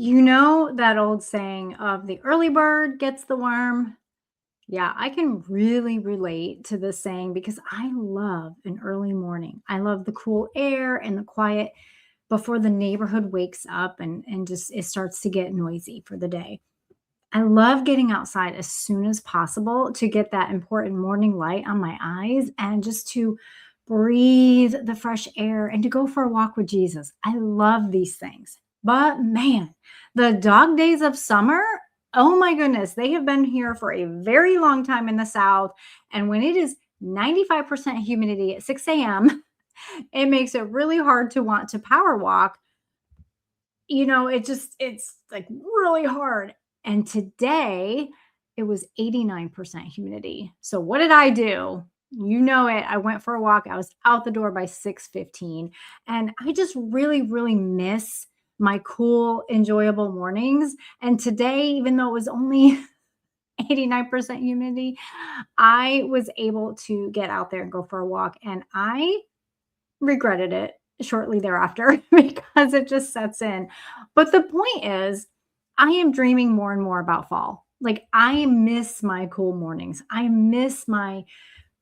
You know that old saying of the early bird gets the worm? Yeah, I can really relate to this saying because I love an early morning. I love the cool air and the quiet before the neighborhood wakes up and just it starts to get noisy for the day. I love getting outside as soon as possible to get that important morning light on my eyes and just to breathe the fresh air and to go for a walk with Jesus. I love these things. But man, the dog days of summer, oh my goodness, they have been here for a very long time in the South. And when it is 95% humidity at 6 a.m., it makes it really hard to want to power walk. It's like really hard. And today it was 89% humidity. So what did I do? You know it. I went for a walk. I was out the door by 6:15, and I just really really miss my cool enjoyable mornings. And today, even though it was only 89% humidity, I was able to get out there and go for a walk, and I regretted it shortly thereafter because it just sets in. But the point is, I am dreaming more and more about fall. Like, I miss my cool mornings. I miss my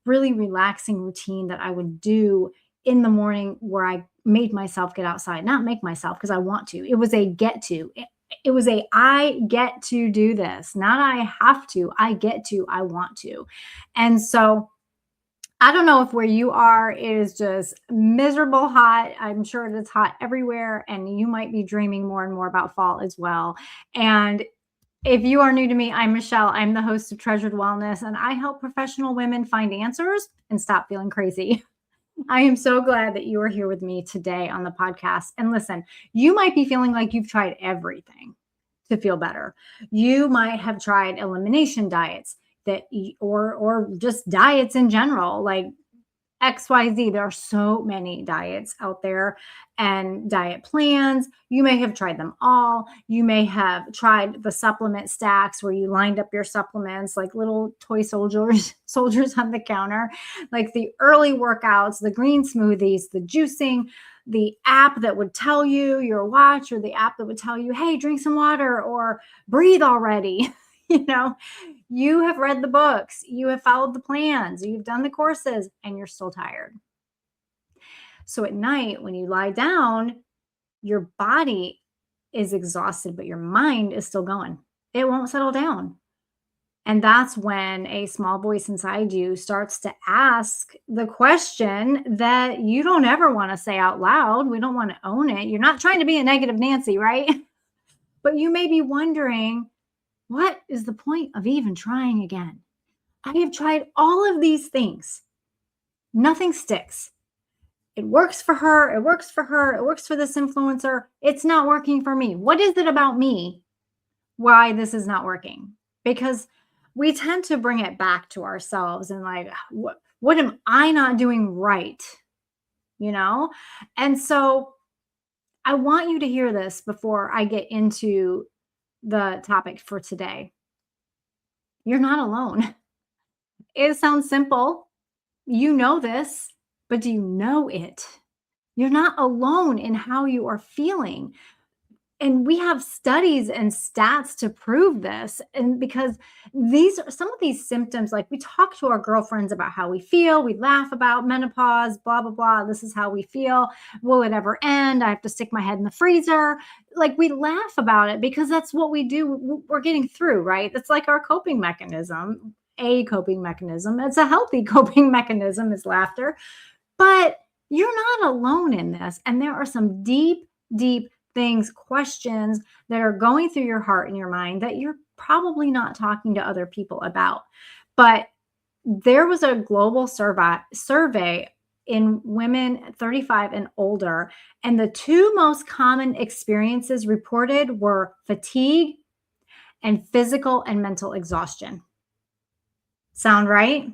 really relaxing routine that I would do in the morning where I made myself get outside, not make myself because I want to. It was a get to. It was a I get to do this, not I have to. I get to, I want to. And so I don't know if where you are is just miserable hot. I'm sure it is hot everywhere, and you might be dreaming more and more about fall as well. And if you are new to me, I'm Michelle. I'm the host of Treasured Wellness, and I help professional women find answers and stop feeling crazy. I am so glad that you are here with me today on the podcast. And listen, you might be feeling like you've tried everything to feel better. You might have tried elimination diets or just diets in general, like XYZ. There are so many diets out there and diet plans. You may have tried them all. You may have tried the supplement stacks where you lined up your supplements like little toy soldiers, soldiers on the counter, like the early workouts, the green smoothies, the juicing, the app that would tell you your watch, or the app that would tell you, hey, drink some water or breathe already. you know, you have read the books, you have followed the plans, you've done the courses, and you're still tired. So at night, when you lie down, your body is exhausted, but your mind is still going. It won't settle down. And that's when a small voice inside you starts to ask the question that you don't ever want to say out loud. We don't want to own it. You're not trying to be a negative Nancy, right? But you may be wondering, what is the point of even trying again? I have tried all of these things. Nothing sticks. It works for her. It works for her. It works for this influencer. It's not working for me. What is it about me why this is not working? Because we tend to bring it back to ourselves and like, what am I not doing right? You know? And so I want you to hear this before I get into the topic for today. You're not alone. It sounds simple. You know this, but do you know it? You're not alone in how you are feeling. And we have studies and stats to prove this. And because these are some of these symptoms, like we talk to our girlfriends about how we feel, we laugh about menopause, blah, blah, blah. This is how we feel. Will it ever end? I have to stick my head in the freezer. Like we laugh about it because that's what we do. We're getting through, right? It's like our coping mechanism, a coping mechanism. It's a healthy coping mechanism is laughter. But you're not alone in this. And there are some deep, deep things, questions that are going through your heart and your mind that you're probably not talking to other people about. But there was a global survey in women 35 and older, and the two most common experiences reported were fatigue and physical and mental exhaustion. Sound right?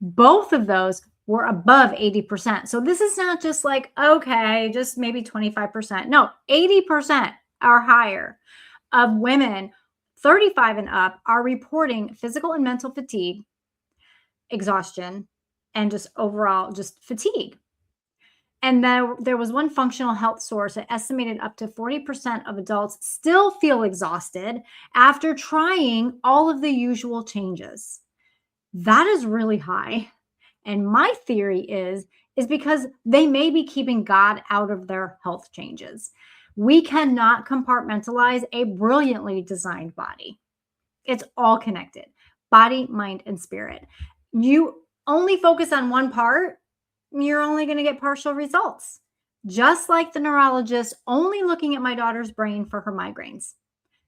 Both of those were above 80%. So this is not just like, okay, just maybe 25%. No, 80% or higher of women 35 and up are reporting physical and mental fatigue, exhaustion, and just overall just fatigue. And there was one functional health source that estimated up to 40% of adults still feel exhausted after trying all of the usual changes. That is really high. And my theory is because they may be keeping God out of their health changes. We cannot compartmentalize a brilliantly designed body. It's all connected. Body, mind, and spirit. You only focus on one part, you're only going to get partial results. Just like the neurologist only looking at my daughter's brain for her migraines.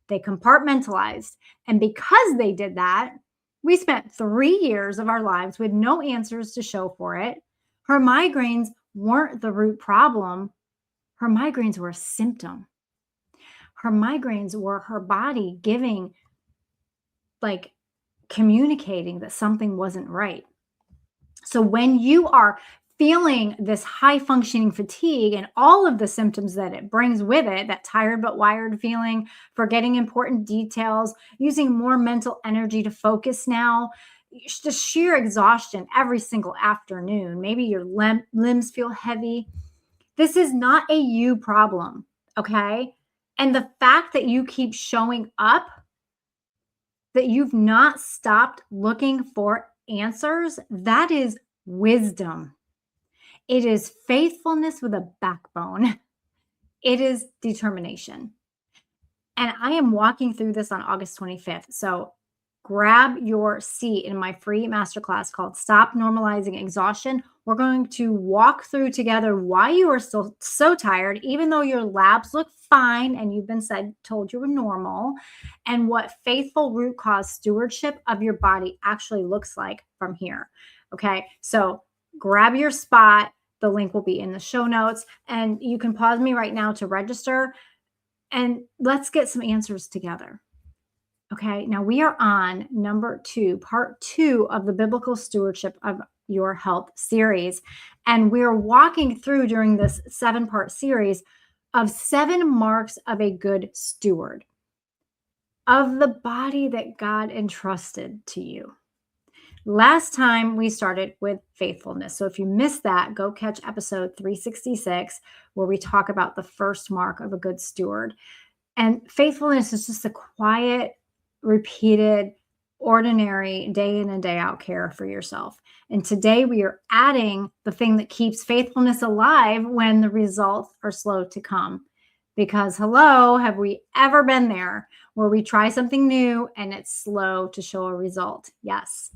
They compartmentalized. And because they did that, we spent 3 years of our lives with no answers to show for it. Her migraines weren't the root problem. Her migraines were a symptom. Her migraines were her body giving, like, communicating that something wasn't right. So when you are feeling this high functioning fatigue and all of the symptoms that it brings with it, that tired but wired feeling, forgetting important details, using more mental energy to focus now, just sheer exhaustion every single afternoon. Maybe your limbs feel heavy. This is not a you problem, okay? And the fact that you keep showing up, that you've not stopped looking for answers, that is wisdom. It is faithfulness with a backbone. It is determination. And I am walking through this on August 25th. So grab your seat in my free masterclass called Stop Normalizing Exhaustion. We're going to walk through together why you are still so tired, even though your labs look fine and you've been told you were normal, and what faithful root cause stewardship of your body actually looks like from here. Okay, so grab your spot. The link will be in the show notes, and you can pause me right now to register, and let's get some answers together. Okay, now we are on number 2, part 2 of the Biblical Stewardship of Your Health series. And we're walking through during this 7-part series of 7 marks of a good steward of the body that God entrusted to you. Last time we started with faithfulness. So if you missed that, go catch episode 366, where we talk about the first mark of a good steward. And faithfulness is just a quiet, repeated, ordinary day in and day out care for yourself. And today we are adding the thing that keeps faithfulness alive when the results are slow to come. Because hello, have we ever been there where we try something new and it's slow to show a result? Yes.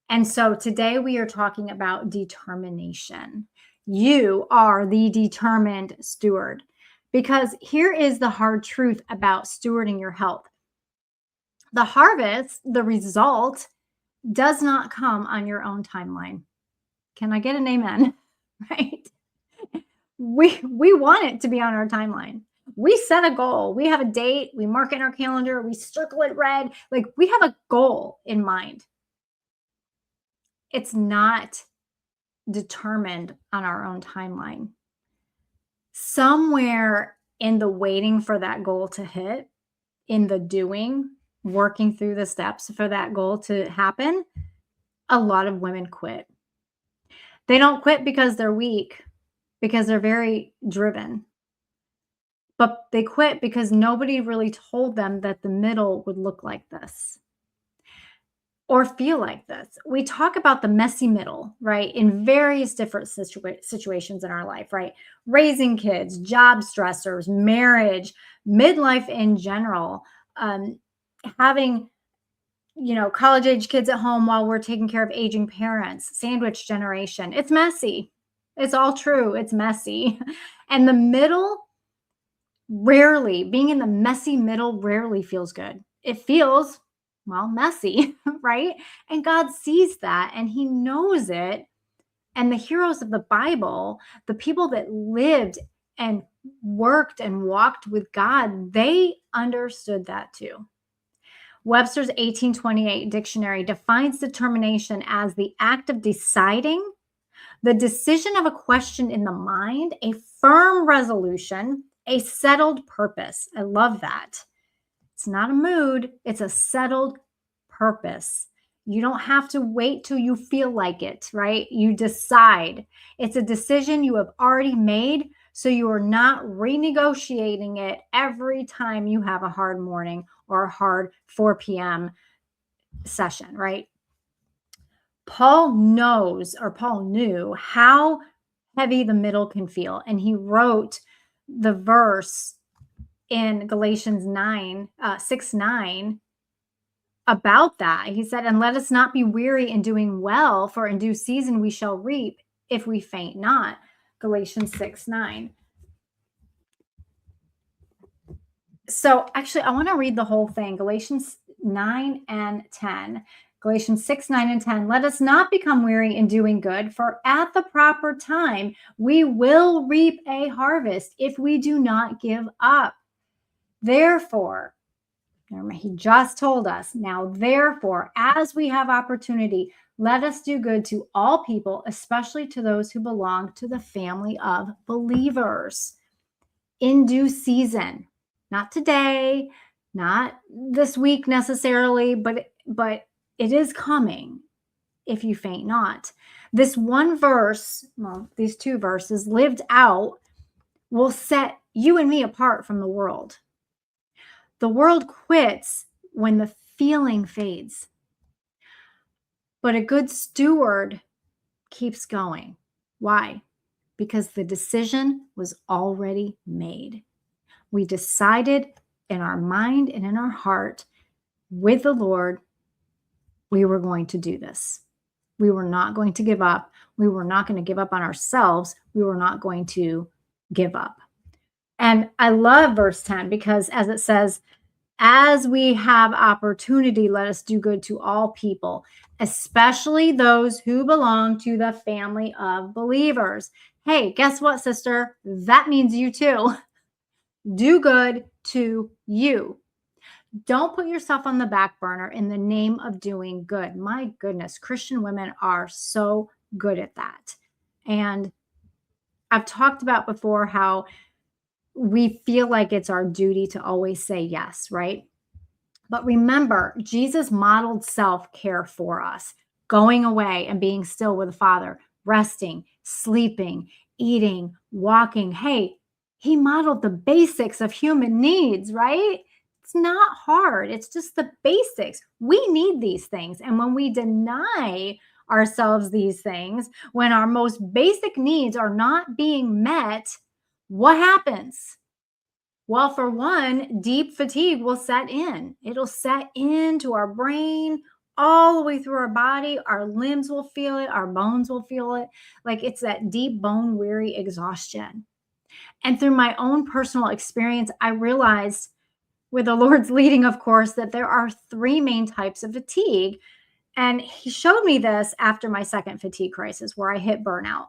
And so today we are talking about determination. You are the determined steward. Because here is the hard truth about stewarding your health. The harvest, the result, does not come on your own timeline. Can I get an amen? Right? We want it to be on our timeline. We set a goal. We have a date. We mark it in our calendar. We circle it red. Like, we have a goal in mind. It's not determined on our own timeline. Somewhere in the waiting for that goal to hit, in the doing, working through the steps for that goal to happen, a lot of women quit. They don't quit because they're weak, because they're very driven. But they quit because nobody really told them that the middle would look like this or feel like this. We talk about the messy middle, right? In various different situations in our life, right? Raising kids, job stressors, marriage, midlife in general, having, college age kids at home while we're taking care of aging parents, sandwich generation. It's messy. It's all true. It's messy. And the middle being in the messy middle rarely feels good. It feels, messy, right? And God sees that and he knows it. And the heroes of the Bible, the people that lived and worked and walked with God, they understood that too. Webster's 1828 dictionary defines determination as the act of deciding, the decision of a question in the mind, a firm resolution, a settled purpose. I love that. It's not a mood, it's a settled purpose. You don't have to wait till you feel like it, right? You decide. It's a decision you have already made. So you are not renegotiating it every time you have a hard morning or a hard 4 p.m. session, right? Paul knew how heavy the middle can feel. And he wrote the verse in Galatians 6:9 about that. He said, and let us not be weary in doing well, for in due season we shall reap if we faint not. Galatians 6:9. So actually, I want to read the whole thing. Galatians 9 and 10. Galatians 6, 9, and 10. Let us not become weary in doing good, for at the proper time we will reap a harvest if we do not give up. Therefore, he just told us, now therefore, as we have opportunity, let us do good to all people, especially to those who belong to the family of believers. In due season, not today, not this week necessarily, but it is coming if you faint not. This one verse, well, these two verses lived out will set you and me apart from the world. The world quits when the feeling fades, but a good steward keeps going. Why? Because the decision was already made. We decided in our mind and in our heart with the Lord, we were going to do this. We were not going to give up. We were not going to give up on ourselves. We were not going to give up. And I love verse 10 because as it says, as we have opportunity, let us do good to all people, especially those who belong to the family of believers. Hey, guess what, sister? That means you too. Do good to you. Don't put yourself on the back burner in the name of doing good. My goodness, Christian women are so good at that. And I've talked about before how we feel like it's our duty to always say yes, right? But remember, Jesus modeled self-care for us, going away and being still with the Father, resting, sleeping, eating, walking. Hey, he modeled the basics of human needs, right? It's not hard. It's just the basics. We need these things. And when we deny ourselves these things, when our most basic needs are not being met, what happens? Well, for one, deep fatigue will set in. It'll set into our brain, all the way through our body. Our limbs will feel it. Our bones will feel it. Like it's that deep bone weary exhaustion. And through my own personal experience, I realized with the Lord's leading, of course, that there are three main types of fatigue. And he showed me this after my second fatigue crisis where I hit burnout.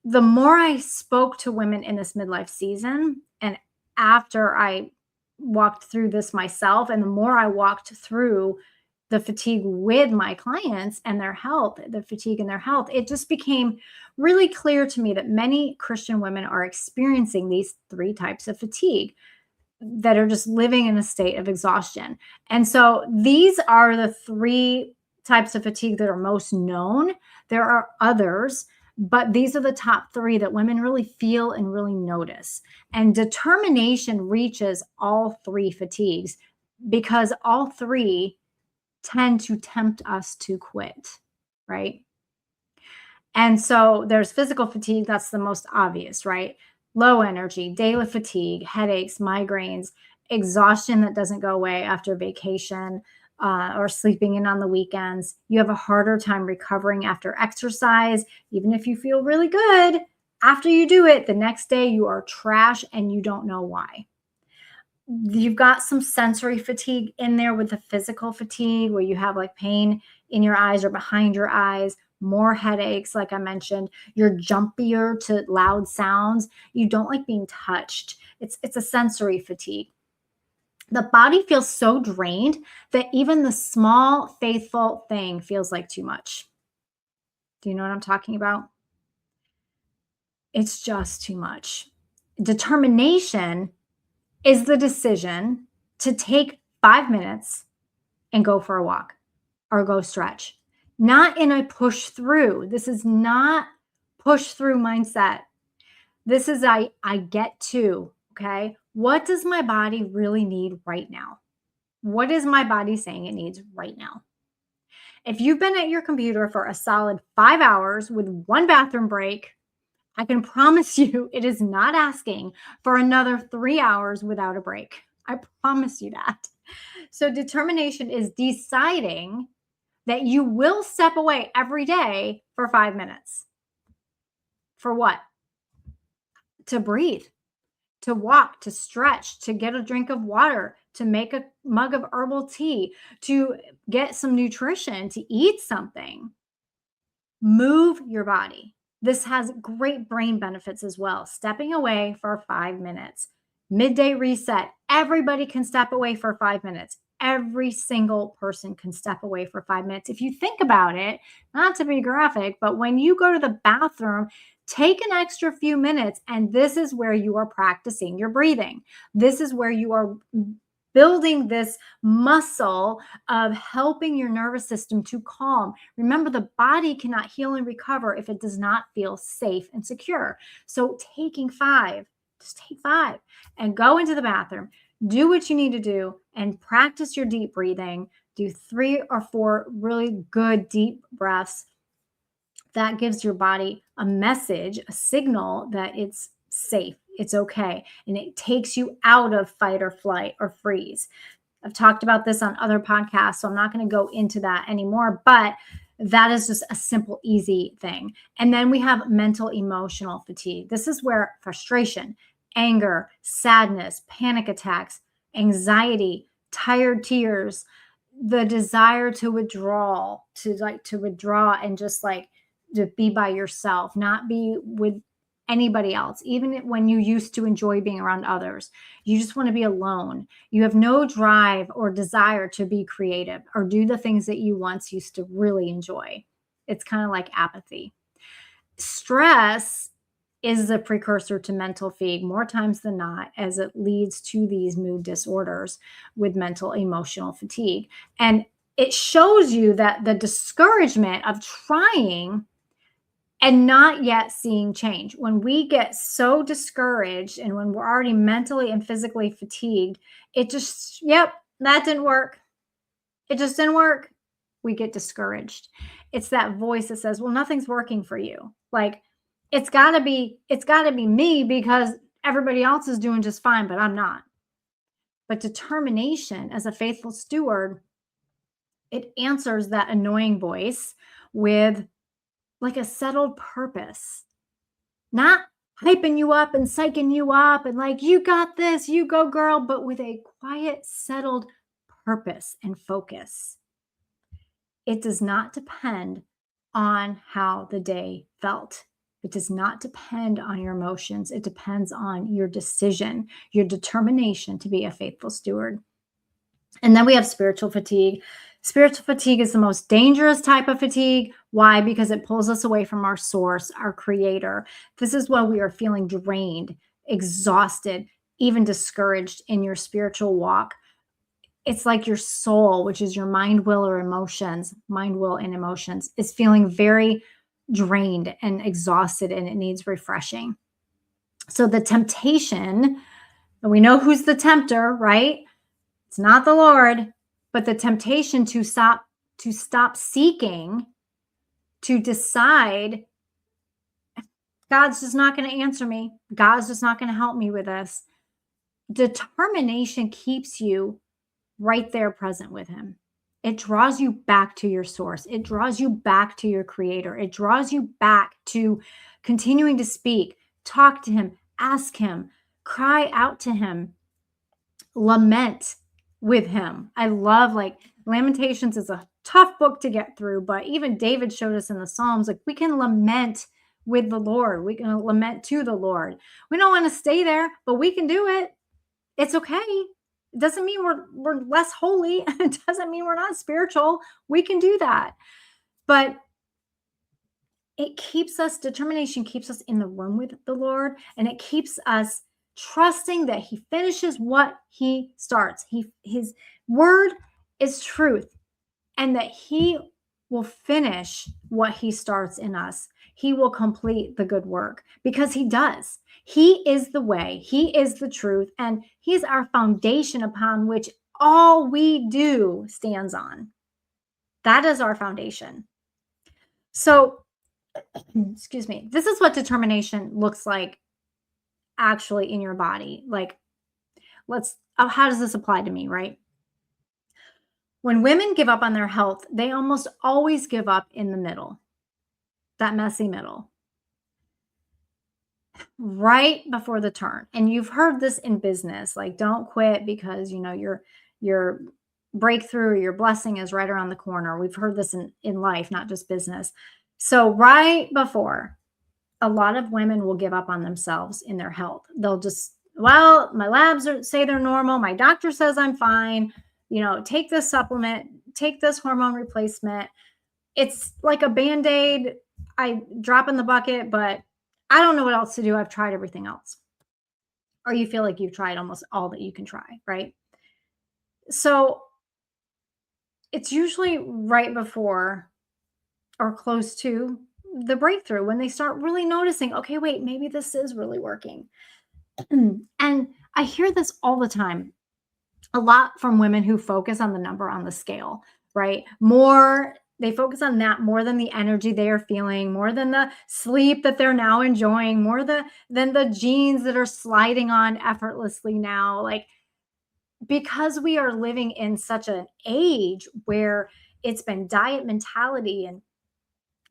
The more I spoke to women in this midlife season, and after I walked through this myself, and the more I walked through the fatigue with my clients and their health, the fatigue in their health, it just became really clear to me that many Christian women are experiencing these three types of fatigue that are just living in a state of exhaustion. And so these are the three types of fatigue that are most known. There are others, but these are the top three that women really feel and really notice. And determination reaches all three fatigues because all three tend to tempt us to quit, right? And so there's physical fatigue. That's the most obvious, right? Low energy, daily fatigue, headaches, migraines, exhaustion that doesn't go away after vacation or sleeping in on the weekends. You have a harder time recovering after exercise. Even if you feel really good, after you do it, the next day you are trash and you don't know why. You've got some sensory fatigue in there with the physical fatigue where you have like pain in your eyes or behind your eyes, more headaches, like I mentioned. You're jumpier to loud sounds. You don't like being touched. It's a sensory fatigue. The body feels so drained that even the small, faithful thing feels like too much. Do you know what I'm talking about? It's just too much. Determination is the decision to take 5 minutes and go for a walk or go stretch. Not in a push through. This is not push through mindset. This is I get to, okay? What does my body really need right now? What is my body saying it needs right now? If you've been at your computer for a solid 5 hours with one bathroom break, I can promise you it is not asking for another 3 hours without a break. I promise you that. So determination is deciding that you will step away every day for 5 minutes. For what? To breathe, to walk, to stretch, to get a drink of water, to make a mug of herbal tea, to get some nutrition, to eat something. Move your body. This has great brain benefits as well. Stepping away for 5 minutes. Midday reset. Everybody can step away for 5 minutes. Every single person can step away for 5 minutes. If you think about it, not to be graphic, but when you go to the bathroom, take an extra few minutes, and this is where you are practicing your breathing. This is where you are building this muscle of helping your nervous system to calm. Remember, the body cannot heal and recover if it does not feel safe and secure. So taking 5, just take 5 and go into the bathroom, do what you need to do, and practice your deep breathing. Do 3 or 4 really good deep breaths. That gives your body a message, a signal that it's safe, it's okay, and it takes you out of fight or flight or freeze. I've talked about this on other podcasts, so I'm not going to go into that anymore, but that is just a simple, easy thing. And then we have mental emotional fatigue. This is where frustration, anger, sadness, panic attacks, anxiety, tired tears, the desire to withdraw, to withdraw and just like to be by yourself, not be with anybody else, even when you used to enjoy being around others. You just want to be alone. You have no drive or desire to be creative or do the things that you once used to really enjoy. It's kind of like apathy. Stress is a precursor to mental fatigue more times than not, as it leads to these mood disorders with mental emotional fatigue. And it shows you that the discouragement of trying and not yet seeing change. When we get so discouraged and when we're already mentally and physically fatigued, it just, yep, that didn't work. It just didn't work. We get discouraged. It's that voice that says, well, nothing's working for you. Like it's gotta be me because everybody else is doing just fine, but I'm not. But determination as a faithful steward, it answers that annoying voice with like a settled purpose, not hyping you up and psyching you up and like, you got this, you go girl, but with a quiet, settled purpose and focus. It does not depend on how the day felt. It does not depend on your emotions. It depends on your decision, your determination to be a faithful steward. And then we have spiritual fatigue. Spiritual fatigue is the most dangerous type of fatigue. Why? Because it pulls us away from our source, our creator. This is when we are feeling drained, exhausted, even discouraged in your spiritual walk. It's like your soul, which is your mind, will, or emotions, mind, will, and emotions, is feeling very drained and exhausted, and it needs refreshing. So the temptation, and we know who's the tempter, right? It's not the Lord, but the temptation to stop seeking, to decide God's just not going to answer me. God's just not going to help me with this. Determination keeps you right there present with him. It draws you back to your source. It draws you back to your creator. It draws you back to continuing to speak, talk to him, ask him, cry out to him, lament with him. I love, like, Lamentations is a tough book to get through, but even David showed us in the Psalms, like, we can lament with the Lord. We can lament to the Lord. We don't want to stay there, but we can do it. It's okay. It doesn't mean we're less holy. It doesn't mean we're not spiritual. We can do that. But it keeps us, determination keeps us in the room with the Lord, and it keeps us trusting that he finishes what he starts. His word is truth. and that he will finish what he starts in us. He will complete the good work because he does. He is the way, he is the truth, and he's our foundation upon which all we do stands on. That is our foundation. So, excuse me, this is what determination looks like actually in your body. Like, how does this apply to me, right? When women give up on their health, they almost always give up in the middle, that messy middle, right before the turn. And you've heard this in business, like don't quit because your breakthrough, your blessing is right around the corner. We've heard this in life, not just business. So right before, a lot of women will give up on themselves in their health. They'll just, well, my say they're normal. My doctor says I'm fine. Take this supplement, take this hormone replacement. It's like a Band-Aid. I drop in the bucket, but I don't know what else to do. I've tried everything else. Or you feel like you've tried almost all that you can try, right? So it's usually right before or close to the breakthrough when they start really noticing, okay, wait, maybe this is really working. And I hear this all the time, a lot from women who focus on the number on the scale, right? They focus on that more than the energy they are feeling, more than the sleep that they're now enjoying, than the jeans that are sliding on effortlessly now. Like, because we are living in such an age where it's been diet mentality, and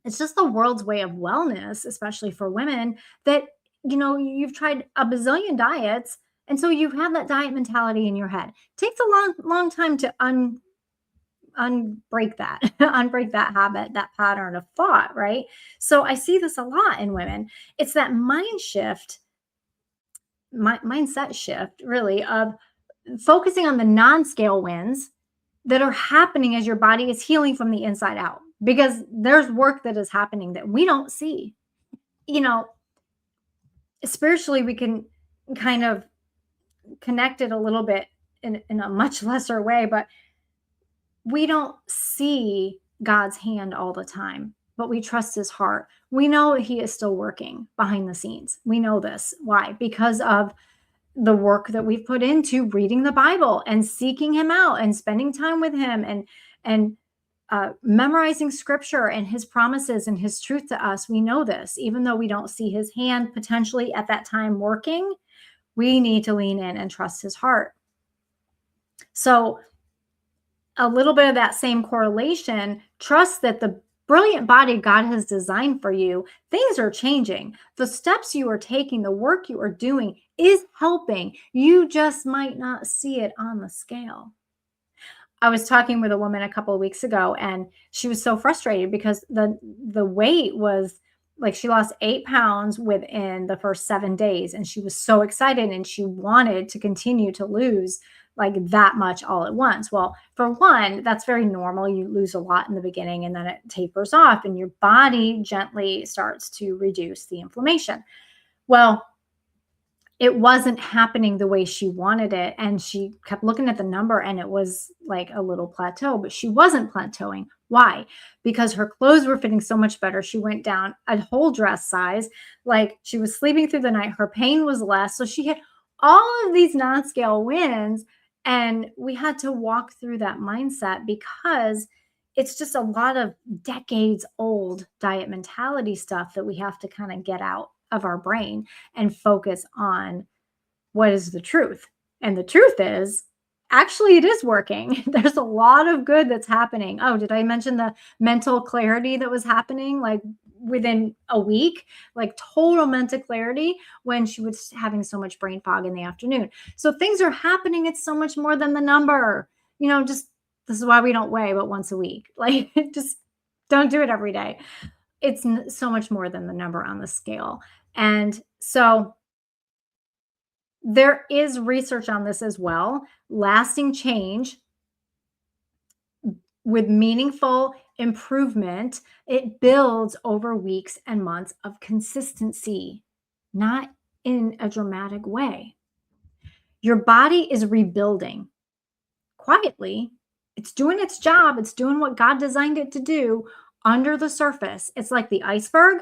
it's just the world's way of wellness, especially for women, that you've tried a bazillion diets, and so you have that diet mentality in your head. It takes a long time to unbreak that, unbreak that habit, that pattern of thought, right? So I see this a lot in women. It's that mindset shift, really, of focusing on the non-scale wins that are happening as your body is healing from the inside out, because there's work that is happening that we don't see. You know, spiritually, we can kind of connect it a little bit in a much lesser way, but we don't see God's hand all the time, but we trust his heart. We know he is still working behind the scenes. We know this. Why? Because of the work that we've put into reading the Bible and seeking him out and spending time with him and memorizing scripture and his promises and his truth to us. We know this, even though we don't see his hand potentially at that time working, we need to lean in and trust his heart. So a little bit of that same correlation, trust that the brilliant body God has designed for you, things are changing. The steps you are taking, the work you are doing is helping. You just might not see it on the scale. I was talking with a woman a couple of weeks ago, and she was so frustrated because the weight was like, she lost 8 pounds within the first 7 days, and she was so excited and she wanted to continue to lose like that much all at once. Well, for one, that's very normal. You lose a lot in the beginning and then it tapers off and your body gently starts to reduce the inflammation. Well, it wasn't happening the way she wanted it. And she kept looking at the number and it was like a little plateau, but she wasn't plateauing. Why? Because her clothes were fitting so much better. She went down a whole dress size. Like, she was sleeping through the night. Her pain was less. So she had all of these non-scale wins. And we had to walk through that mindset because it's just a lot of decades old diet mentality stuff that we have to kind of get out of our brain and focus on what is the truth. And the truth is, actually, it is working. There's a lot of good that's happening. Oh, did I mention the mental clarity that was happening like within a week? Like total mental clarity when she was having so much brain fog in the afternoon. So things are happening. It's so much more than the number. Just this is why we don't weigh but once a week. Like, just don't do it every day. It's so much more than the number on the scale. And so there is research on this as well. Lasting change with meaningful improvement, it builds over weeks and months of consistency, not in a dramatic way. Your body is rebuilding quietly, It's doing its job. It's doing what God designed it to do under the surface. It's like the iceberg.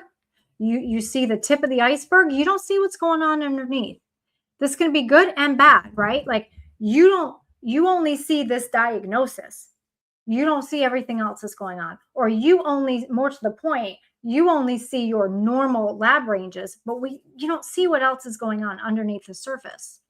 You see the tip of the iceberg. You don't see what's going on underneath. This can be good and bad, right? Like you only see this diagnosis. You don't see everything else that's going on. Or you only, more to the point, you only see your normal lab ranges, but you don't see what else is going on underneath the surface,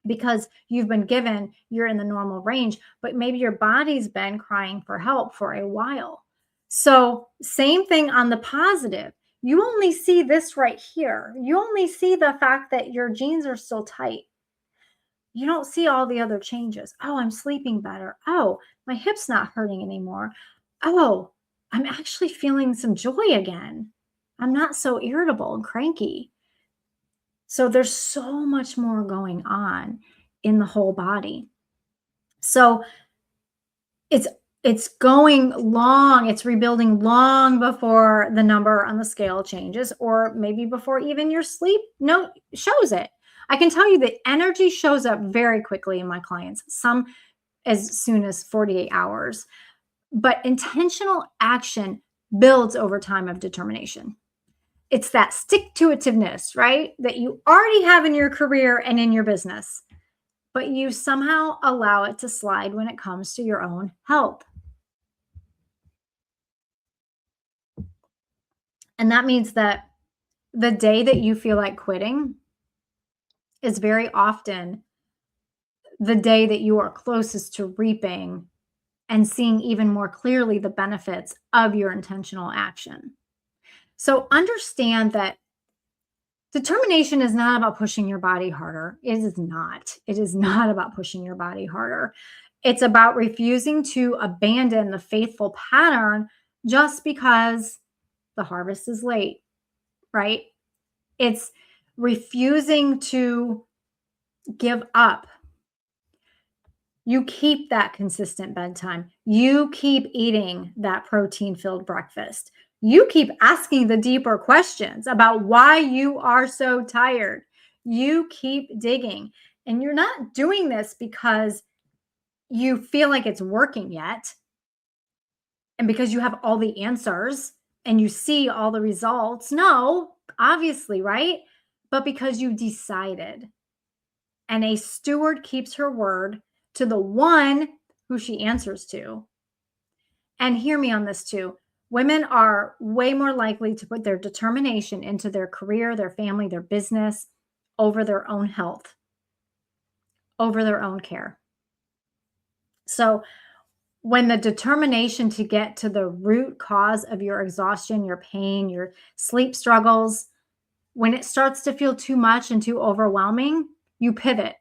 because you've been given, you're in the normal range, but maybe your body's been crying for help for a while. So same thing on the positive. You only see this right here. You only see the fact that your jeans are still tight. You don't see all the other changes. Oh, I'm sleeping better. Oh, my hip's not hurting anymore. Oh, I'm actually feeling some joy again. I'm not so irritable and cranky. So there's so much more going on in the whole body. So it's it's going long, it's rebuilding long before the number on the scale changes, or maybe before even your sleep note shows it. I can tell you that energy shows up very quickly in my clients, some as soon as 48 hours. But intentional action builds over time of determination. It's that stick to itiveness, right? That you already have in your career and in your business, but you somehow allow it to slide when it comes to your own health. And that means that the day that you feel like quitting is very often the day that you are closest to reaping and seeing even more clearly the benefits of your intentional action. So understand that determination is not about pushing your body harder. It is not. It is not about pushing your body harder. It's about refusing to abandon the faithful pattern just because the harvest is late, right? It's refusing to give up. You keep that consistent bedtime. You keep eating that protein-filled breakfast. You keep asking the deeper questions about why you are so tired. You keep digging. And you're not doing this because you feel like it's working yet, and because you have all the answers and you see all the results. No, obviously, right? But because you decided. And a steward keeps her word to the one who she answers to. And hear me on this too. Women are way more likely to put their determination into their career, their family, their business over their own health, over their own care. So when the determination to get to the root cause of your exhaustion, your pain, your sleep struggles, when it starts to feel too much and too overwhelming, you pivot.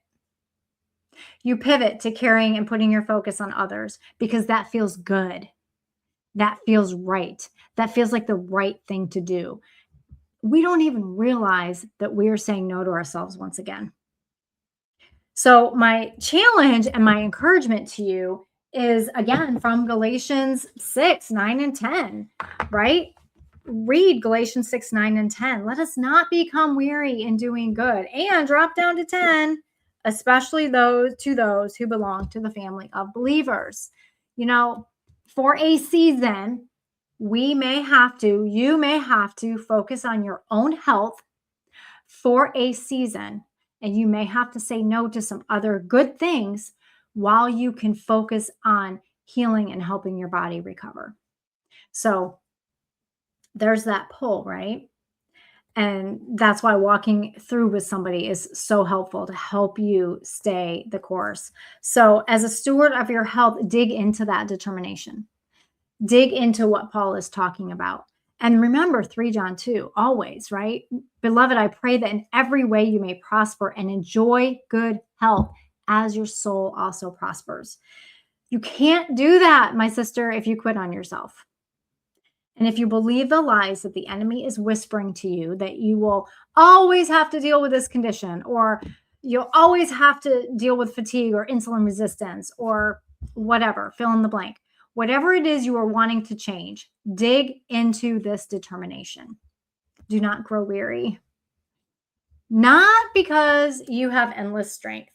You pivot to caring and putting your focus on others because that feels good. That feels right. That feels like the right thing to do. We don't even realize that we are saying no to ourselves once again. So, my challenge and my encouragement to you is again from Galatians 6, 9, and 10, right? Read Galatians 6, 9, and 10. Let us not become weary in doing good, and drop down to 10, especially those who belong to the family of believers. You know, for a season, you may have to focus on your own health for a season, and you may have to say no to some other good things while you can focus on healing and helping your body recover. So there's that pull, right? And that's why walking through with somebody is so helpful to help you stay the course. So, as a steward of your health, dig into that determination. Dig into what Paul is talking about. And remember 3 John 2, always, right? Beloved, I pray that in every way you may prosper and enjoy good health as your soul also prospers. You can't do that, my sister, if you quit on yourself. And if you believe the lies that the enemy is whispering to you, that you will always have to deal with this condition, or you'll always have to deal with fatigue or insulin resistance or whatever, fill in the blank. Whatever it is you are wanting to change, dig into this determination. Do not grow weary. Not because you have endless strength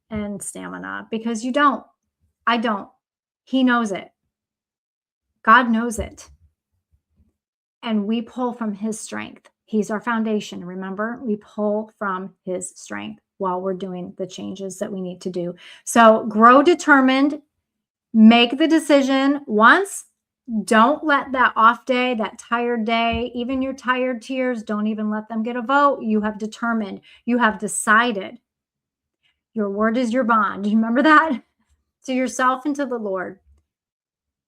and stamina, because you don't. I don't. He knows it. God knows it. And we pull from his strength. He's our foundation. Remember, we pull from his strength while we're doing the changes that we need to do. So grow determined, make the decision once. Don't let that off day, that tired day, even your tired tears, don't even let them get a vote. You have determined, you have decided. Your word is your bond. Do you remember that? To yourself and to the Lord.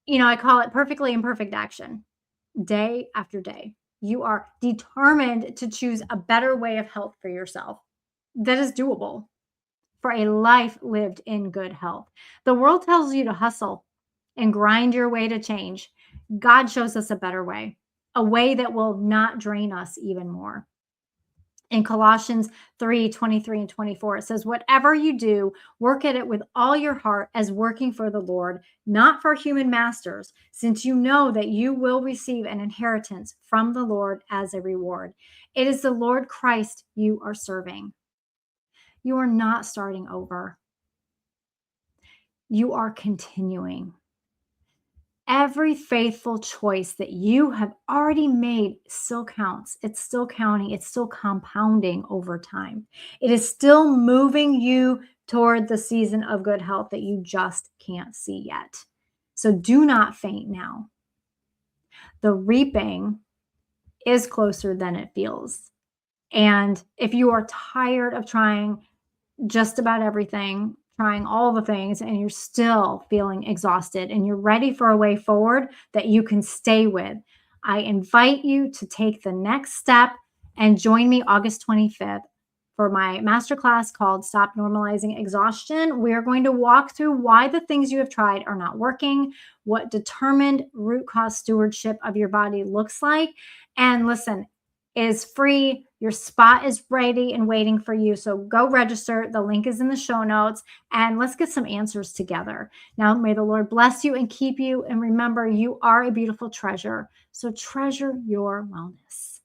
I call it perfectly imperfect action. Day after day, you are determined to choose a better way of health for yourself that is doable for a life lived in good health. The world tells you to hustle and grind your way to change. God shows us a better way, a way that will not drain us even more. In Colossians 3:23 and 24, it says, whatever you do, work at it with all your heart as working for the Lord, not for human masters, since you know that you will receive an inheritance from the Lord as a reward. It is the Lord Christ you are serving. You are not starting over. You are continuing. Every faithful choice that you have already made still counts. It's still counting. It's still compounding over time. It is still moving you toward the season of good health that you just can't see yet. So do not faint now. The reaping is closer than it feels. And if you are tired of trying just about everything, trying all the things, and you're still feeling exhausted and you're ready for a way forward that you can stay with, I invite you to take the next step and join me August 25th for my masterclass called Stop Normalizing Exhaustion. We are going to walk through why the things you have tried are not working, what determined root cause stewardship of your body looks like. And listen, is free. Your spot is ready and waiting for you. So go register. The link is in the show notes and let's get some answers together. Now, may the Lord bless you and keep you. And remember, you are a beautiful treasure. So treasure your wellness.